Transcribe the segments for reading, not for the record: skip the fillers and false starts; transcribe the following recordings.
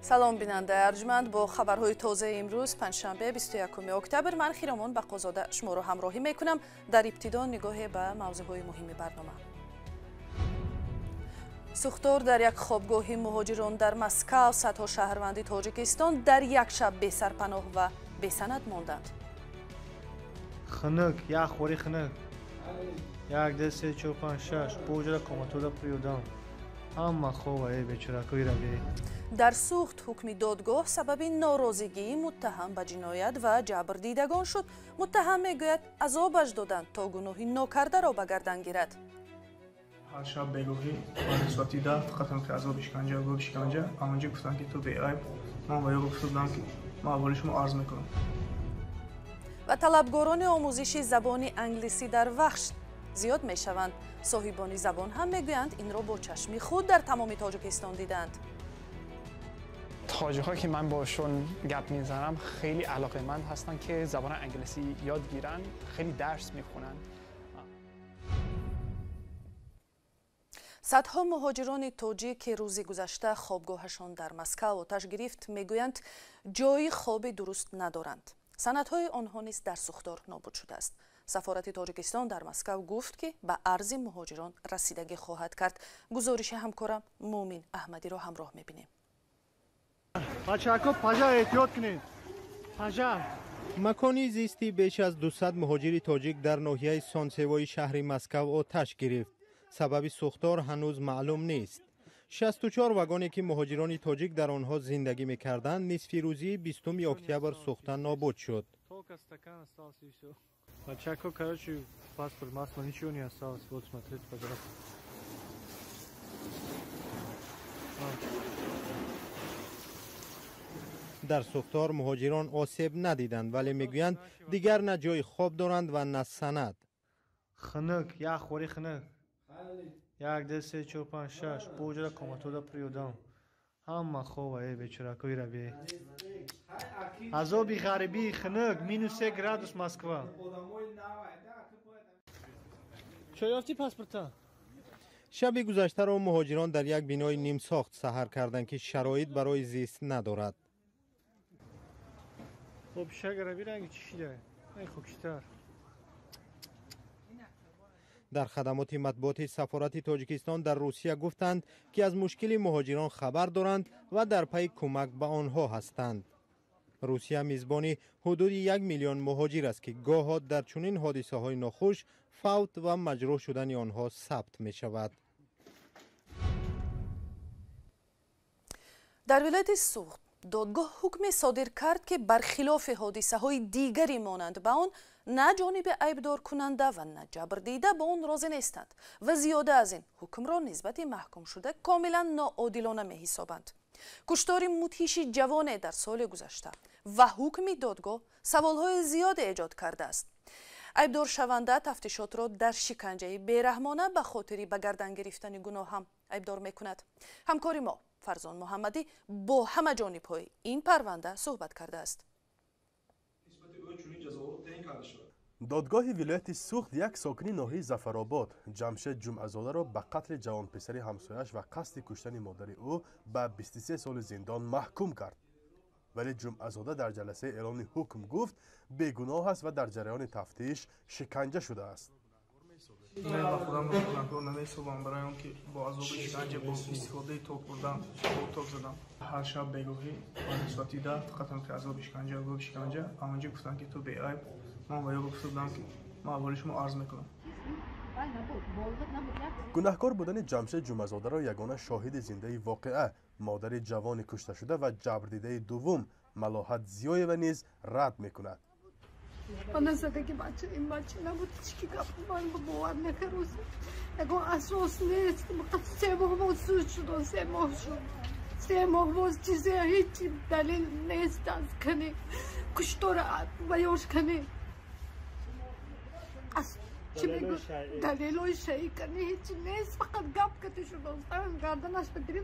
سلام بیننده ارجمند با خبرهای تازه امروز پنجشنبه 21 اکتبر من خیرمان بقازاده شما را همراهی میکنم. در ابتدا نگاه به موضوعهای مهم برنامه. سوختار در یک خوابگاه مهاجران در مسکو صدها شهروند تاجیکستان در یک شب بی سرپناه و بی سند ماندند. خنک یک خوری خنک یک دو سه چهار پنج شش بوجه کماتودا پریودان اما خوبه بیچاره‌کوی را بی. در سوخت حکم دادگاه سبب ناراضگی متهم به جنایت و جبر دیدگان شد. متهم میگوید عذابش دادند تا گناهی ناکرده را به گردن گیرد. هر شب بگویی من نسبتی ده فقط که عذاب اشکنجه و اشکنجه آنجا گفتن که تو بی عیب من باید گفتم که من اولشم عرض میکنم. و طلبگاران آموزش زبان انگلیسی در وخش زیاد می شوند. صاحبان زبان هم میگویند این را با چشم خود در تمام تاجیکستان دیدند. تاجیک‌ها که من باشون گپ میزنم خیلی علاقه‌مند هستن که زبان انگلیسی یاد گیرن، خیلی درس میخونن. صدها مهاجران تاجیک که روز گذشته خوابگاهشان در مسکو آتش گرفت میگویند جای خواب درست ندارند. سندهای آنها نیز در سوختار نابود شده است. سفارت تاجیکستان در مسکو گفت که به عرض مهاجران رسیدگی خواهد کرد. گزارش همکارم مومن احمدی را همراه میبینیم. بچه‌ها پاجا احتیاط کنید. پاجا مکانی زیستی بیش از 200 مهاجر تاجیک در ناحیه سانسیوای شهر مسکو آتش گرفت. سبب سوختار هنوز معلوم نیست. 64 واگنی که مهاجران تاجیک در آنها زندگی می‌کردند نصف روزی 20 اکتبر سوخته نابود شد. بچه‌ها короче паспорт масло ничего не осталось. Вот смотрите, пожалуйста. در سوختار مهاجران آسیب ندیدند ولی میگویند دیگر نه جای خواب دارند و نه سند. خنک یک خوری خنک یک دو سه چهار پنج شش بوجه کماتودا پریودان اما خوبه بیچاره‌کوی را بی. عذابی غریبی خنک -3 گرادوس مسکو. چه یافتی پاسپورت؟ شب گذشته را مهاجران در یک بینای نیم ساخت سحر کردند که شرایط برای زیست ندارد. خب شگربی رنگی چی داره؟ ای خوکشتر. در خدمات مطبوعاتی سفارت تاجیکستان در روسیه گفتند که از مشکل مهاجران خبر دارند و در پی کمک به آنها هستند. روسیه میزبان حدود 1 میلیون مهاجر است که گاه‌ها در چنین حادثه‌های ناخوش فوت و مجروح شدن آنها ثبت می شود. در ولایت سوخت دادگاه حکم صادر کرد که برخلاف حادثه های دیگری مانند به آن نه جانب عیبدار کننده و نه جبر دیده به آن راضی نیستند و زیاده از این حکم را نسبت محکوم شده کاملا ناعادلانه می حسابند. کشتار مدهش جوان در سال گذشته و حکم دادگاه سوالهای زیاد ایجاد کرده است. عیبدار شونده تفتیشات را در شکنجه بیرحمانه به خاطر به گردن گرفتن گناه هم عیبدار می کند. همکاری ما فرزان محمدی با همه جانب‌های این پرونده صحبت کرده است. دادگاه ولایت سوخت یک ساکنی ناحیه ظفرآباد جمشید جمعه‌زاده را به قتل جوان پسر همسایش و قصد کشتن مادر او به 23 سال زندان محکوم کرد. ولی جمعه‌زاده در جلسه اعلان حکم گفت بیگناه است و در جریان تفتیش شکنجه شده است. من با خودم رو نمی‌سوزم برای اون که با عذاب اشکنجه با استفاده توپ بردم توپ زدم. هر شب بگویی من نسبتی ده فقط که عذاب اشکنجه و اشکنجه آنجا گفتن که تو بی عیب من باید گفتم که من اولشم عرض میکنم. گناهکار بودن جمشید جمعه‌زاده را یگانه شاهد زنده واقعه مادر جوان کشته شده و جبر دیده دوم ملاحت زیایوا نیز رد میکند. من زدگی بچه این بچه نبود چی که من باور نکردم. اگه اساس نیست فقط 3 ماه بود سوز شد 3 ماه شد 3 ماه بود چیزی هیچ دلیل نیست از کنی کشتار بیاش کنی از چی میگو دلیلوی شیعی کنی هیچ نیست فقط گپ کتی شد گردنش بگیریم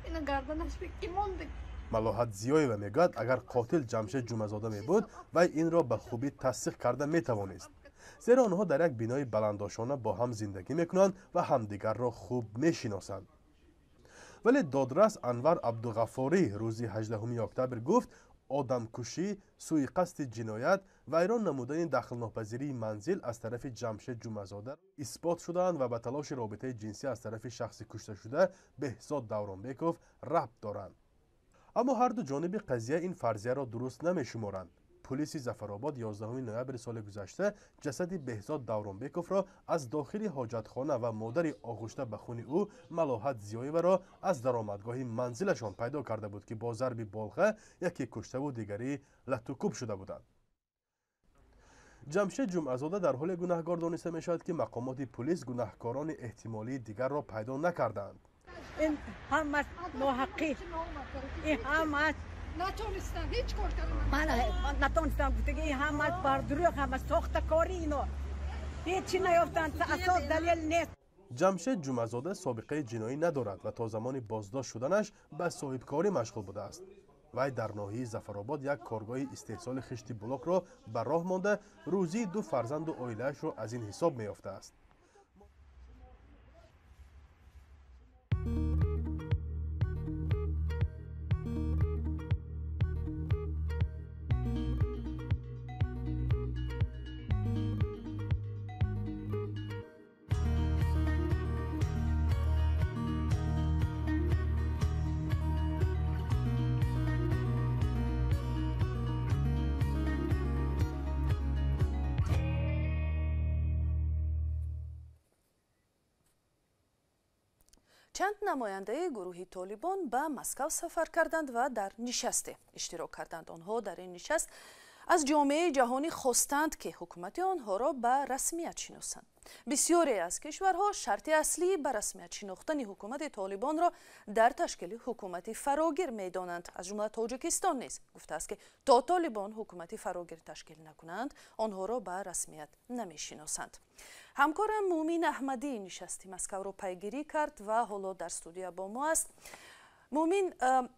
این گردنش بگیریم مونده. ملاحت زیایوا میگوید اگر قاتل جمشید جمعه‌زاده می بود و این را به خوبی تصدیق کرده می توانست، زیرا آنها در یک بینای بلندآشانه با هم زندگی میکنند و همدیگر را خوب میشناسند. ولی دادرس انور عبدالغفاری روز 18 اکتبر گفت آدمکشی، سوءقصد جنایت و ایران نمودن دخل ناپذیری منزل از طرف جمشید جمعه‌زاده اثبات شدند و به تلاش رابطه جنسی از طرف شخص کشته شده بهزاد دورانبکوف ربط دارند. اما هر دو جانب قضیه این فرضیه را درست نمی‌شمارند. پلیس ظفرآباد 11 نوامبر سال گذشته جسد بهزاد دورانبکوف را از داخل حاجتخانه و مادر آغشته به خون او ملاحت زیایوه را از درآمدگاه منزلشان پیدا کرده بود که با ضرب بالغه یکی کشته و دیگری لطوکوب شده بودند. جمشید جمعه‌زاده در حال گناهکار دانسته می شود که مقامات پلیس گناهکاران احتمالی دیگر را پیدا نکردند. این همه ناحقی، این همه نتونستم هیچ کار کردم. من نتونستم گفتم این همه بر دروغ، همه ساخته کاری اینا هیچی نیافتند، اساس دلیل نیست. جمشید جمعه‌زاده سابقه جنایی ندارد و تا زمان بازداشت شدنش به صاحبکاری مشغول بوده است. وی در ناحیه ظفرآباد یک کارگاه استحصال خشت بلاک را به راه مانده روزی 2 فرزند و عائله‌اش را از این حساب می‌یافته است. چند نماینده گروه طالبان به مسکو سفر کردند و در نشست اشتراک کردند. آنها در این نشست از جامعه جهانی خواستند که حکومت آنها را به رسمیت شناسند. بسیاری از کشورها شرط اصلی به رسمیت شناختن حکومت طالبان را در تشکیل حکومت فراگیر می‌دانند. از جمله تاجیکستان نیز گفته است که تا طالبان حکومت فراگیر تشکیل نکنند آنها را به رسمیت نمی‌شناسند. همکارم مومین احمدی نشستی مسکو را پیگیری کرد و حالا در استودیو با ما است. مومین،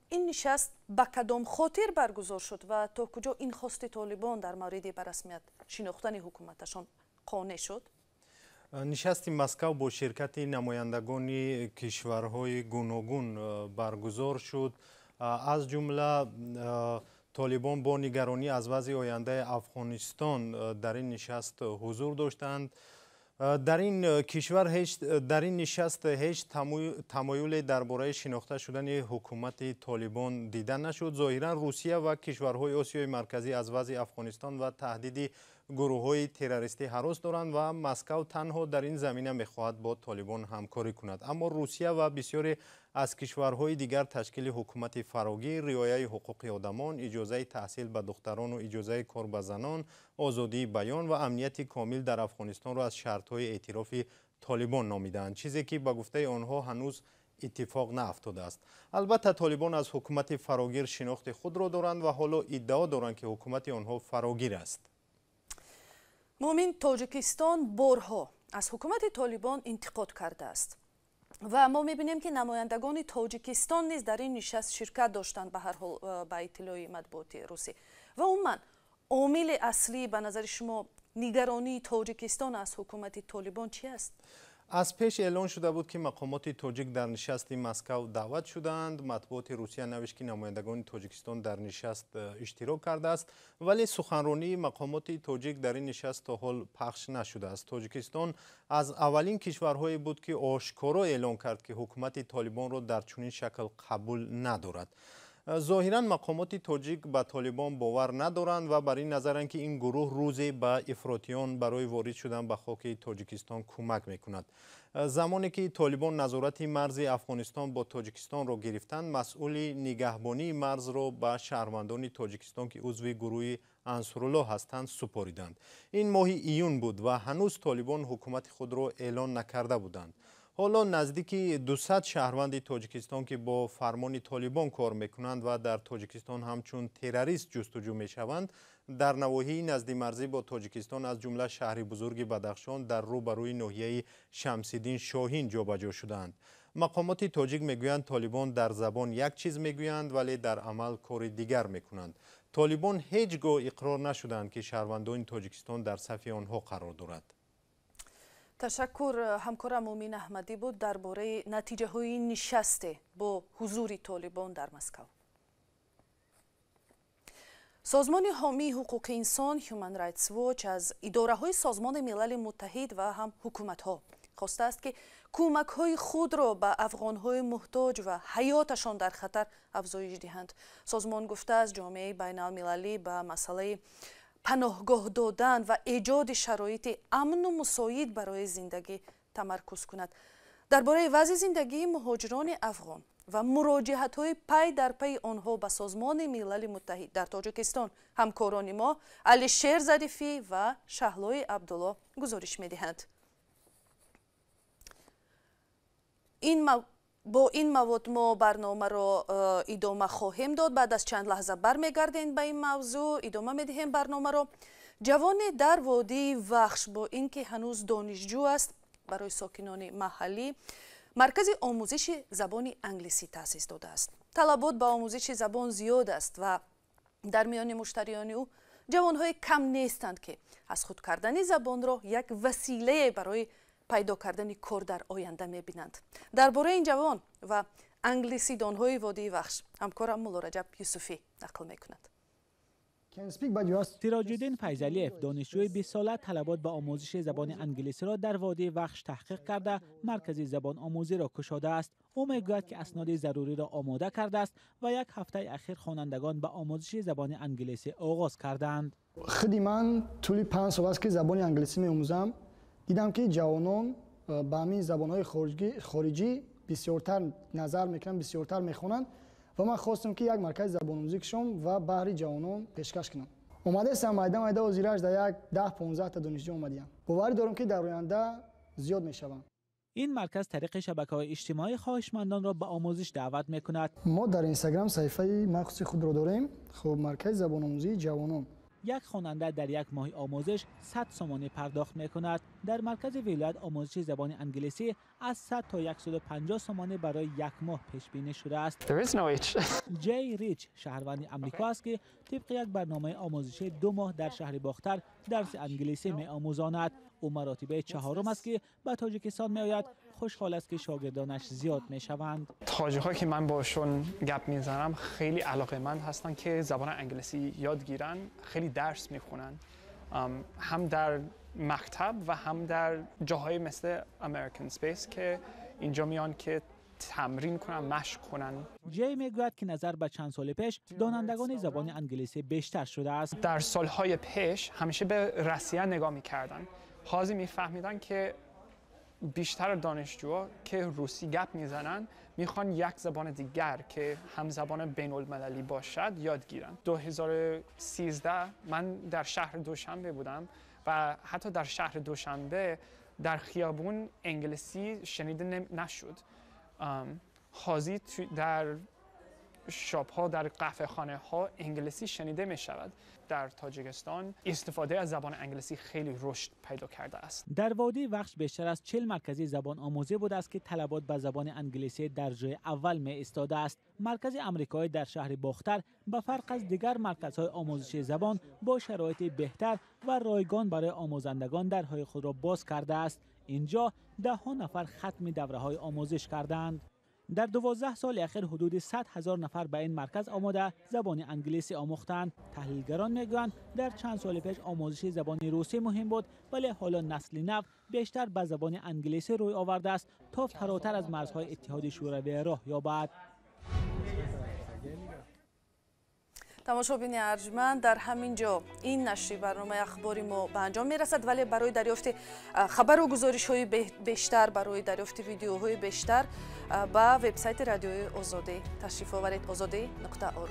این نشست به کدام خاطر برگزار شد و تا کجا این خواست طالبان در مورد به رسمیت شناختن حکومتشان قانع شد؟ نشست مسکو با شرکت نمایندگان کشورهای گوناگون برگزار شد. از جمله طالبان با نگرانی از وضع آینده افغانستان در این نشست حضور داشتند. در این نشست هیچ تمایل درباره شناخته شدن حکومت طالبان دیده نشد. ظاهرا روسیه و کشورهای آسیای مرکزی از وضع افغانستان و تهدید گروه‌های تروریستی هراس دارند و مسکو تنها در این زمینه می‌خواهد با طالبان همکاری کند. اما روسیه و بسیاری از کشورهای دیگر تشکیل حکومت فراگیر، رعایت حقوق آدمان، اجازه تحصیل به دختران و اجازه کار به زنان، آزادی بیان و امنیت کامل در افغانستان را از شرط‌های اعتراف طالبان نامیدند، چیزی که به گفته آنها هنوز اتفاق نیفتاده است. البته طالبان از حکومت فراگیر شناخت خود را دارند و حالا ادعا دارند که حکومت آنها فراگیر است. مومین، تاجیکستان بارها از حکومت طالبان انتقاد کرده است و ما می‌بینیم که نمایندگان تاجیکستان نیز در این نشست شرکت داشتند. به هر حال به اطلاع مطبوعاتی روسی و عموما عامل اصلی به نظر شما نگرانی تاجیکستان از حکومت طالبان چی است؟ از پیش اعلان شده بود که مقامات تاجیک در نشست مسکو دعوت شدند. مطبوعات روسیه نوشت که نمایندگان تاجیکستان در نشست اشتراک کرده است، ولی سخنرانی مقامات تاجیک در این نشست تا حال پخش نشده است. تاجیکستان از اولین کشورهایی بود که آشکارا اعلان کرد که حکومت طالبان را در چنین شکل قبول ندارد. ظاهرا مقامات تاجیک به طالبان باور ندارند و بر این نظرند که این گروه روزی به افراطیان برای وارد شدن به خاک تاجیکستان کمک میکند. زمانی که طالبان نظارت مرز افغانستان با تاجیکستان را گرفتند، مسئول نگهبانی مرز را به شهروندان تاجیکستان که عضو گروه انصارالله هستند سپاریدند. این ماه ایون بود و هنوز طالبان حکومت خود را اعلان نکرده بودند. حالا نزدیک 200 شهروند تاجیکستان که با فرمان طالبان کار میکنند و در تاجیکستان همچون تروریست جستجو میشوند، در نواحی نزد مرزی با تاجیکستان از جمله شهر بزرگ بدخشان در روبروی ناحیه شمس‌الدین شاهین جابجا شدند. مقامات تاجیک میگویند طالبان در زبان یک چیز میگویند ولی در عمل کار دیگر میکنند. طالبان هیچگاه اقرار نشدند که شهروندان تاجیکستان در صف آنها قرار دارد. تشکر. همکارم امین احمدی بود درباره نتیجه های نشست با حضور طالبان در مسکو. سازمان حامی حقوق انسان هیومن رایتس واچ از اداره های سازمان ملل متحد و هم حکومت ها خواسته است که کمک های خود را به افغان های محتاج و حیاتشان در خطر افزایش دهند. سازمان گفته از جامعه بین المللی به مسئله پناهگاه دادن و ایجاد شرایط امن و مساعد برای زندگی تمرکز کند. درباره وضع زندگی مهاجران افغان و مراجعت های پی در پی آنها به سازمان ملل متحد در تاجیکستان همکاران ما علی شیر ظریفی و شهلای عبدالله گزارش می‌دهند. با این مواد ما برنامه را ادامه خواهیم داد. بعد از چند لحظه برمیگردیم به این موضوع ادامه میدهیم برنامه را. جوان در وادی وخش با اینکه هنوز دانشجو است برای ساکنان محلی مرکز آموزش زبان انگلیسی تأسیس داده است. طلبات به آموزش زبان زیاد است و در میان مشتریان او جوانهای کم نیستند که از خود کردن زبان را یک وسیله برای پیدا کردن کار در آینده می‌بینند. درباره این جوان و انگلیسی دانهای وادی وخش همکارم مولا رجب یوسفی نقل می‌کند. سراج‌الدین فیضلیف دانشجوی 20 ساله طلبات به آموزش زبان انگلیسی را در وادی وخش تحقیق کرده مرکز زبان آموزی را گشاده است. او میگوید که اسناد ضروری را آماده کرده است و یک هفته اخیر خوانندگان به آموزش زبان انگلیسی آغاز کردند. خودی من طول 5 سال است که زبان انگلیسی می‌آموزم. دیدم که جوانان به همین زبان‌های خارجی بسیارتر نظر میکنن، بسیارتر میخونن و من خواستم که یک مرکز زبان آموزی کشم و بهر جوانان پیشکش کنم. اومده هستم مایده وزیرش در یک 10-15 تا دانشجو اومدیم. باوری دارم که در آینده زیاد میشوند. این مرکز طریق شبکه‌های اجتماعی خواهشمندان را به آموزش دعوت میکند. ما در اینستاگرام صفحه مخصوص خود را داریم. خب مرکز زبان آموزی جوانان. یک خواننده در یک ماه آموزش 100 سومانی پرداخت می‌کند. در مرکز ولایت آموزش زبان انگلیسی از 100 تا 150 سومانی برای یک ماه پیش بینی شده است. جی ریچ شهروند امریکا است که طبق یک برنامه آموزشی 2 ماه در شهر باختر درس انگلیسی می‌آموزاند. او مراتبه 4م است که به تاجیکستان می‌آید. خوشحال است که شاگردانش زیاد میشوند. تاجیک‌هایی که من باشون گپ میزنم خیلی علاقه‌مند هستن که زبان انگلیسی یاد گیرن، خیلی درس میخونن، هم در مکتب و هم در جاهای مثل امریکن اسپیس که اینجا میان که تمرین کنن، مشق کنن. جی میگوید که نظر به چند سال پیش دانندگان زبان انگلیسی بیشتر شده است. در سالهای پیش همیشه به رسیه نگاه میکردن، حاضر میفهمیدن که بیشتر دانشجوها که روسی گپ میزنن میخوان یک زبان دیگر که هم زبان بین المللی باشد یاد گیرن. 2013 من در شهر دوشنبه بودم و حتی در شهر دوشنبه در خیابون انگلیسی شنیده نشد. حاضر در شاپ ها، در قهوه خانه ها انگلیسی شنیده می شود. در تاجیکستان استفاده از زبان انگلیسی خیلی رشد پیدا کرده است. در وادی وخش بیشتر از 40 مرکزی زبان آموزی بوده است که طلبات به زبان انگلیسی در جای اول می ایستاده است. مرکز امریکایی در شهر باختر به فرق از دیگر مرکزهای آموزشی زبان با شرایط بهتر و رایگان برای آموزندگان درهای خود را باز کرده است. اینجا 10 نفر ختم دوره‌های آموزش کردند. در 12 سال اخیر حدود 100,000 نفر به این مرکز آمده زبان انگلیسی آموختند. تحلیلگران میگویند در چند سال پیش آموزش زبان روسی مهم بود، ولی حالا نسل نو بیشتر به زبان انگلیسی روی آورده است تا فراتر از مرزهای اتحاد شوروی راه یابد. تماشابین ارجمند، در همین جا این نشری برنامه اخباری ما به انجام میرسد، ولی برای دریافت خبر و گزارش های بیشتر، برای دریافت ویدیوهای بیشتر به وبسایت رادیوی آزادی تشریف آورید. azadi.org